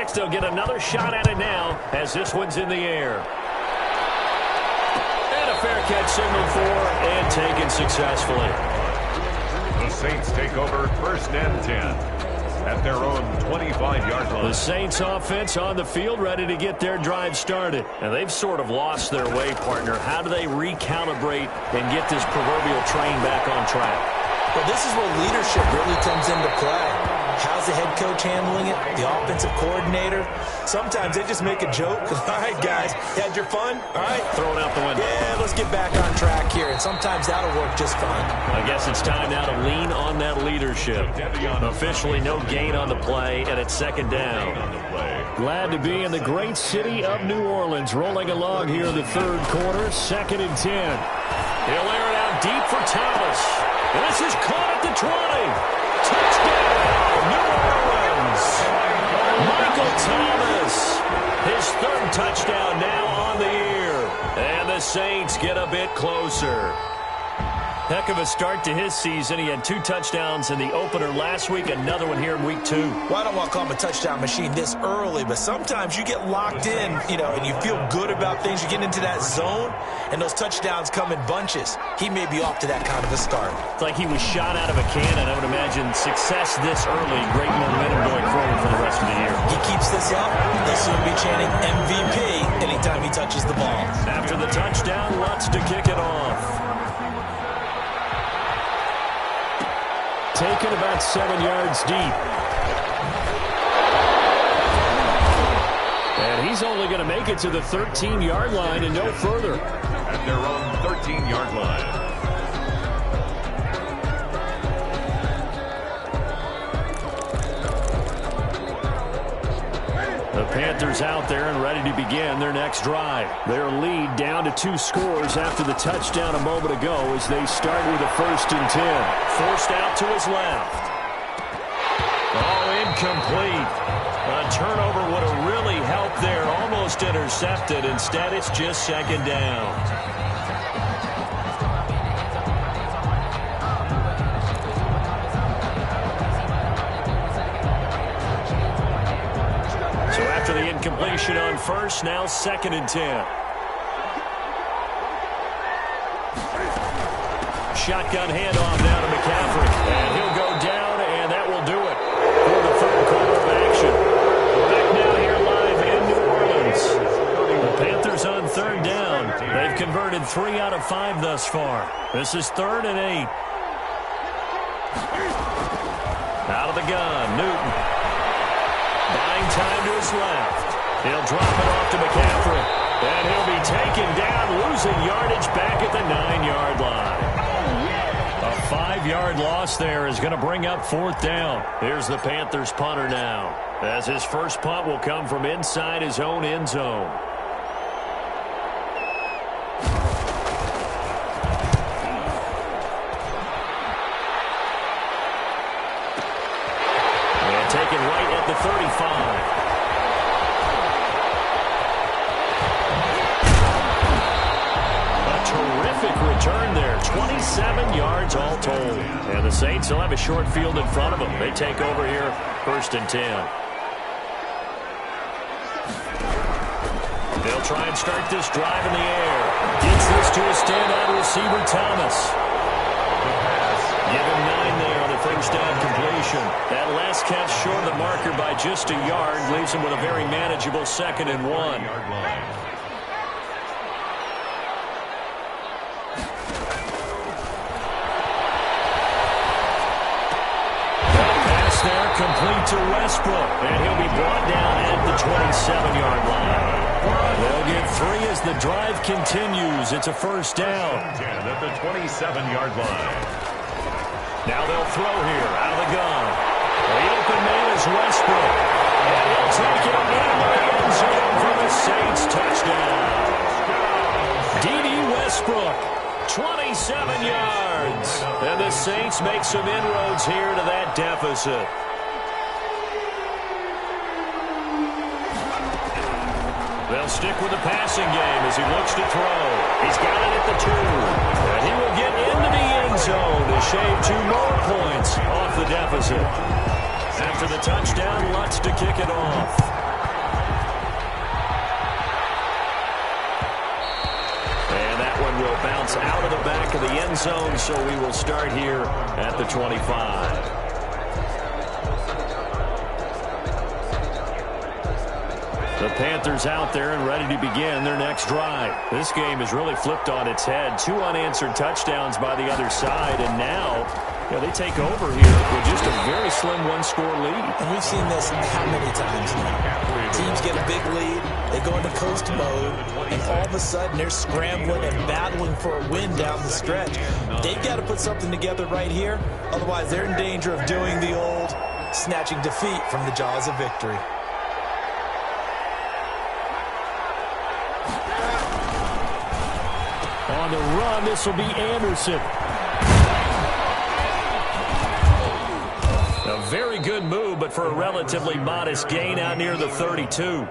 6. They'll get another shot at it now as this one's in the air. And a fair catch signaled for and taken successfully. The Saints take over 1st and 10 at their own 25-yard line. The Saints offense on the field ready to get their drive started. And they've sort of lost their way, partner. How do they recalibrate and get this proverbial train back on track? Well, this is where leadership really comes into play. How's the head coach handling it? The offensive coordinator? Sometimes they just make a joke. All right, guys, had your fun? All right. Throw it out the window. Yeah, let's get back on track here. And sometimes that'll work just fine. I guess it's time now to lean on that leadership. Officially no gain on the play, and it's 2nd down. Glad to be in the great city of New Orleans. Rolling along here in the 3rd quarter, 2nd and 10. He'll air it out deep for Thomas. And this is caught at the 20. Touchdown, New Orleans. Michael Thomas, his 3rd touchdown now on the year. And the Saints get a bit closer. Heck of a start to his season. He had 2 touchdowns in the opener last week, another one here in week 2. Well, I don't want to call him a touchdown machine this early, but sometimes you get locked in, and you feel good about things. You get into that zone, and those touchdowns come in bunches. He may be off to that kind of a start. It's like he was shot out of a cannon. I would imagine success this early, great momentum going forward for the rest of the year. He keeps this up, he'll soon be chanting MVP anytime he touches the ball. After the touchdown, Lutz to kick it off. Taken about 7 yards deep. And he's only going to make it to the 13-yard line and no further. At their own 13-yard line. The Panthers out there and ready to begin their next drive. Their lead down to 2 scores after the touchdown a moment ago as they start with a 1st and 10. Forced out to his left. Oh, incomplete. A turnover would have really helped there. Almost intercepted. Instead, it's just 2nd down. After the incompletion on 1st, now 2nd and 10. Shotgun handoff now to McCaffrey. And he'll go down, and that will do it for the 3rd quarter of action. Back now here live in New Orleans. The Panthers on 3rd down. They've converted 3 out of 5 thus far. This is 3rd and 8. Out of the gun, Newton. Buying time to his left. He'll drop it off to McCaffrey. And he'll be taken down, losing yardage back at the 9-yard line. A 5-yard loss there is going to bring up 4th down. Here's the Panthers punter now, as his first punt will come from inside his own end zone. And taken right at the 35. Terrific return there. 27 yards all told. And the Saints will have a short field in front of them. They take over here, 1st and 10. They'll try and start this drive in the air. Gets this to a standout receiver, Thomas. Give him 9 there on a 1st down completion. That last catch short of the marker by just a yard leaves him with a very manageable 2nd and 1. Complete to Westbrook, and he'll be brought down at the 27-yard line. They'll get 3 as the drive continues. It's a 1st down. 10 at the 27-yard line. Now they'll throw here out of the gun. The open man is Westbrook, and he'll take it into the end zone for the Saints touchdown. D.D. Westbrook, 27 yards, and the Saints make some inroads here to that deficit. They'll stick with the passing game as he looks to throw. He's got it at the 2. And he will get into the end zone to shave 2 more points off the deficit. After the touchdown, Lutz to kick it off. It's out of the back of the end zone, so we will start here at the 25. The Panthers out there and ready to begin their next drive. This game is really flipped on its head. 2 unanswered touchdowns by the other side, and now they take over here with just a very slim one-score lead. And we've seen this how many times now? Teams get a big lead, they go into coast mode, and all of a sudden they're scrambling and battling for a win down the stretch. They've got to put something together right here, otherwise they're in danger of doing the old snatching defeat from the jaws of victory. On the run, this will be Anderson. A very good move, but for a relatively modest gain out near the 32.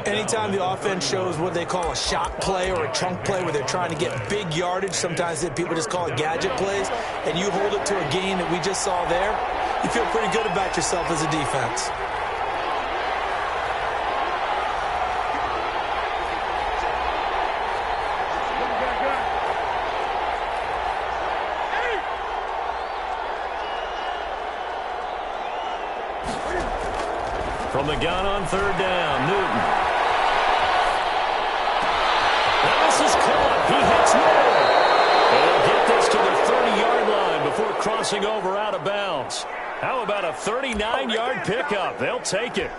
Anytime the offense shows what they call a shot play or a chunk play where they're trying to get big yardage, sometimes people just call it gadget plays, and you hold it to a gain that we just saw there, you feel pretty good about yourself as a defense. From the gun on third down, Newton. And this is caught. He hits Moore. They'll get this to the 30-yard line before crossing over out of bounds. How about a 39-yard pickup? They'll take it.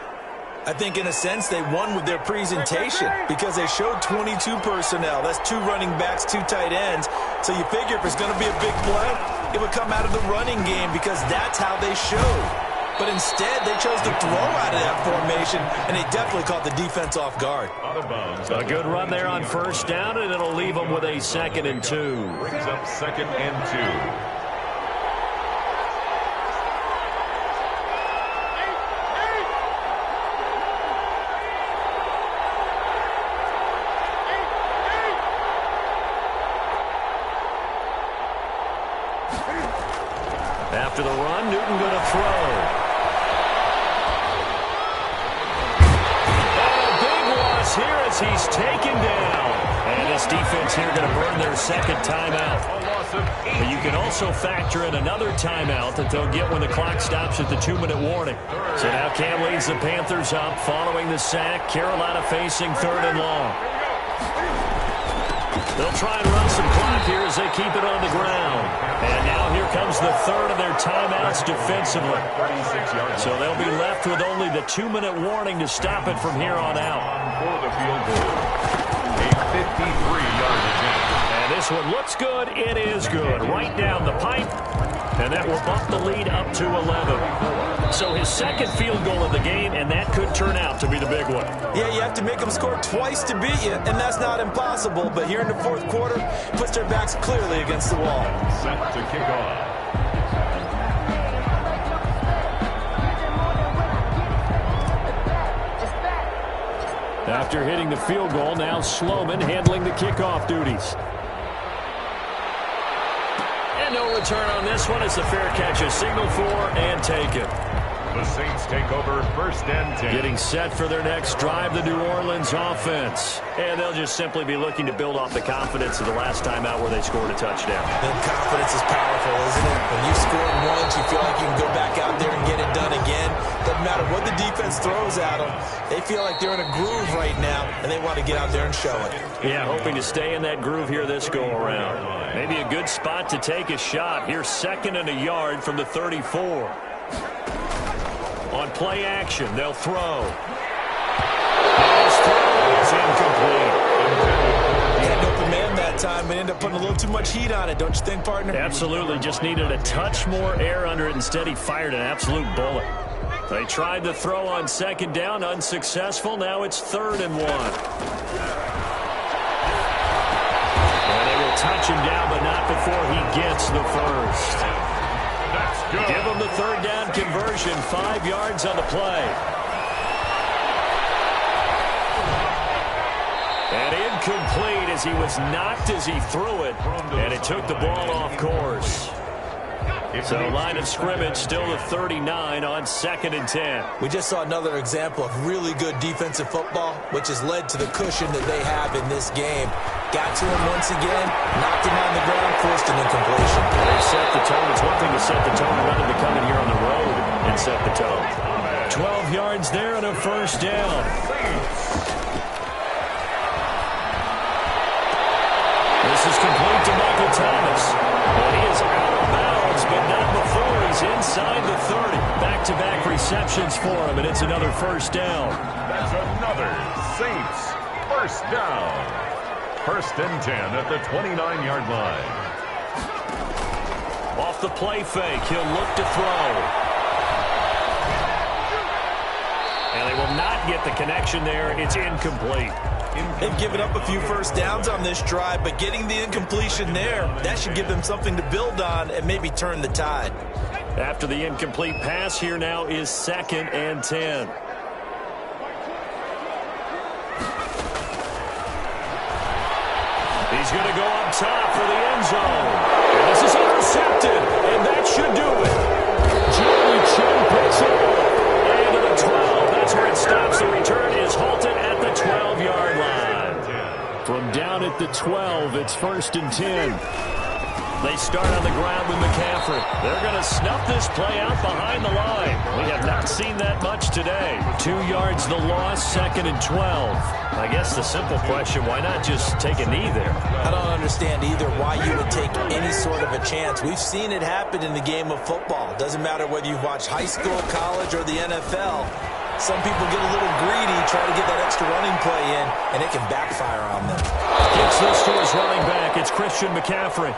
I think in a sense they won with their presentation because they showed 22 personnel. That's 2 running backs, 2 tight ends. So you figure if it's going to be a big play, it would come out of the running game because that's how they showed. But instead, they chose to throw out of that formation, and they definitely caught the defense off guard. A good run there on first down, and it'll leave them with a 2nd and 2. Brings up 2nd and 2. After the run, Newton going to throw. Here as he's taken down. And this defense here going to burn their 2nd timeout. But you can also factor in another timeout that they'll get when the clock stops at the 2-minute warning. So now Cam leads the Panthers up following the sack. Carolina facing 3rd and long. They'll try and run some clock here as they keep it on the ground. And now here comes the 3rd of their timeouts defensively. So they'll be left with only the 2-minute warning to stop it from here on out. For the field goal, a 53-yard attempt. And this one looks good. It is good. Right down the pipe. And that will bump the lead up to 11. So his 2nd field goal of the game, and that could turn out to be the big one. Yeah, you have to make them score twice to beat you, and that's not impossible. But here in the 4th quarter, puts their backs clearly against the wall. Set to kick off. After hitting the field goal, now Sloman handling the kickoff duties. And no return on this one as the fair catch is signaled for and taken. The Saints take over 1st and 10. Getting set for their next drive, the New Orleans offense. And they'll just simply be looking to build off the confidence of the last time out where they scored a touchdown. And confidence is powerful, isn't it? When you scored once, you feel like you can go back out there and get it done again. Doesn't matter what the defense throws at them. They feel like they're in a groove right now, and they want to get out there and show it. Yeah, hoping to stay in that groove here this go-around. Maybe a good spot to take a shot. Here's 2nd and a yard from the 34. On play action, they'll throw. His throw is incomplete. Had no command that time, but ended up putting a little too much heat on it, don't you think, partner? Absolutely. Just needed a touch more air under it. Instead, he fired an absolute bullet. They tried to throw on 2nd down, unsuccessful. Now it's 3rd and 1. And they will touch him down, but not before he gets the 1st. Give him the 3rd down conversion, 5 yards on the play. And incomplete as he was knocked as he threw it, and it took the ball off course. So line of scrimmage still the 39 on 2nd and 10. We just saw another example of really good defensive football, which has led to the cushion that they have in this game. Got to him once again, knocked him on the ground, forced an incompletion. They set the tone. It's one thing to set the tone, another to come in here on the road and set the tone. 12 yards there and a first down. This is complete to Michael Thomas. But he is out of bounds, but not before he's inside the 30. Back-to-back receptions for him, and it's another first down. That's another Saints first down. 1st and 10 at the 29-yard line. Off the play fake, he'll look to throw. And they will not get the connection there. It's incomplete. They've given up a few first downs on this drive, but getting the incompletion there, that should give them something to build on and maybe turn the tide. After the incomplete pass, here now is 2nd and 10. He's going to go up top for the end zone. And this is intercepted, and that should do it. Jerry Chin picks it up. And to the 12, that's where it stops. The return is halted at the 12-yard line. From down at the 12, it's 1st and 10. They start on the ground with McCaffrey. They're going to snuff this play out behind the line. We have not seen that much today. 2 yards the loss, 2nd and 12. I guess the simple question, why not just take a knee there? I don't understand either why you would take any sort of a chance. We've seen it happen in the game of football. Doesn't matter whether you've watched high school, college, or the NFL. Some people get a little greedy, try to get that extra running play in, and it can backfire on them. Gets this to his running back. It's Christian McCaffrey.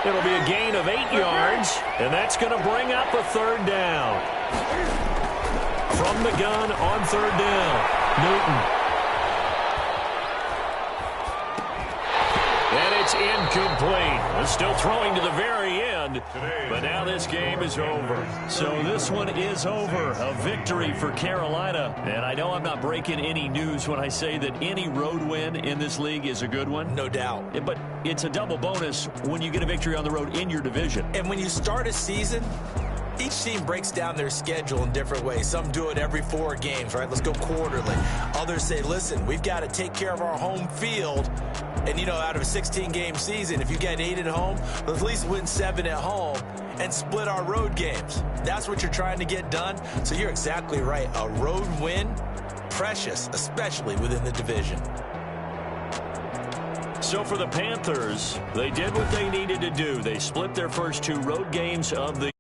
It'll be a gain of 8 yards, and that's going to bring up a 3rd down. From the gun on 3rd down, Newton. And it's incomplete. Still throwing to the very end, but now this game is over. So this one is over. A victory for Carolina. And I know I'm not breaking any news when I say that any road win in this league is a good one. No doubt. But it's a double bonus when you get a victory on the road in your division. And when you start a season, each team breaks down their schedule in different ways. Some do it every 4 games, right? Let's go quarterly. Others say, listen, we've got to take care of our home field. And, you know, out of a 16-game season, if you get 8 at home, let's at least win 7 at home and split our road games. That's what you're trying to get done. So you're exactly right. A road win, precious, especially within the division. So for the Panthers, they did what they needed to do. They split their first 2 road games of the